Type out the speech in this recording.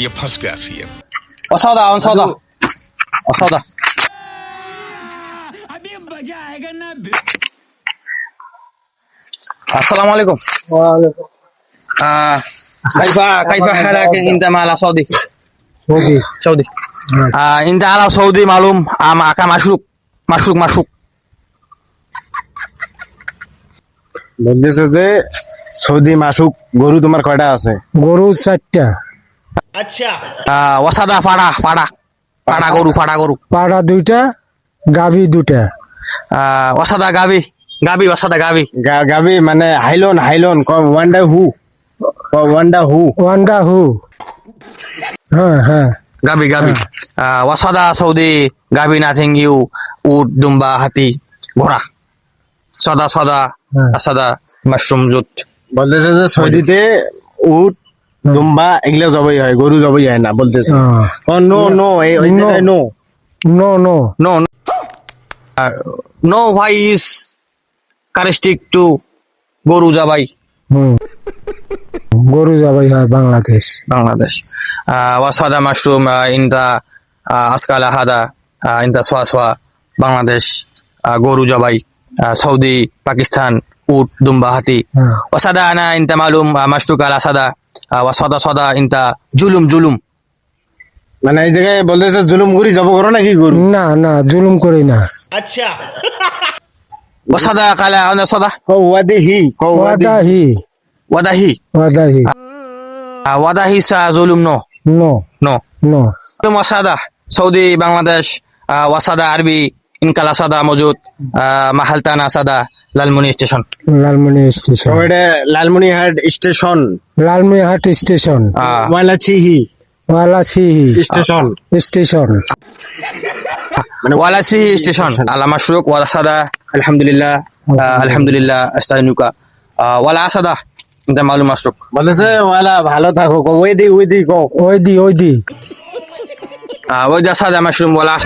ये फंस गया सीएम। وصدى وصدى وصدى अभी मजा आएगा ना। السلام عليكم. وعليكم كيف حالك انت مع السعودي؟ السلام. سعودي. انت على سعودي معلوم معك مشروق বলতেছে যে সৌদি মাসুক গরু তোমার কয়টা আছে? গরু 4টা। وصدى ফাড়া গরু পাড়া 2টা, গাবি 2টা। وصدى وصدى গাবি গাবি মানে হাইলন ওয়ান্ডা হু হ্যাঁ গাবি ওয়াসাদা সৌদি গাবি নাথিং ইউ উট দুম্বা হাতি ঘোড়া সদা আসাদা মাশরুম জুত বলতেছে যে সৌদিতে উট দুম্বা এগুলো জবাই হয়, গরু জবাই হয় না বলতেছে। নো এই জায়গায় no no no why is caustic to গরু জবাই গরু জবাই হয় বাংলাদেশ। ওয়াসাদা মাশরুম ইনতা আসকালা হাদা ইনতা সোয়া বাংলাদেশ গরু জবাই সৌদি পাকিস্তান উট দুম্বা হাতি ওয়াসাদা আনা ইনতা মালুম মাশরুক আল আসাদা ওয়াসাদা ইনতা জুলুম মানে এই জায়গায় বলতেছে জুলুম করি জব করো নাকি গরু? না জুলুম করি না। ওয়াসাদা কালা আনা সাদা ওয়াদাহি ওয়াদাহি সা জুলুম নো ওয়াসাদা সৌদি বাংলাদেশ ওয়াসাদা আরবি ইনকালা সাদা মজুদ মাহালতানা সাদা লালমনি স্টেশন ওইটা লালমনিরহাট স্টেশন ওয়ালাচিহি স্টেশন মানে ওয়ালাচিহি স্টেশন আলা মাশরুক ওয়াসাদা আলহামদুলিল্লাহ আস্তাইনুকা ওয়ালা আসাদা এটা মালুম মাশরুক বলেছে ওয়ালা ভালো থাকো ওই দি ওই সাদা মাশরুম ওয়ালা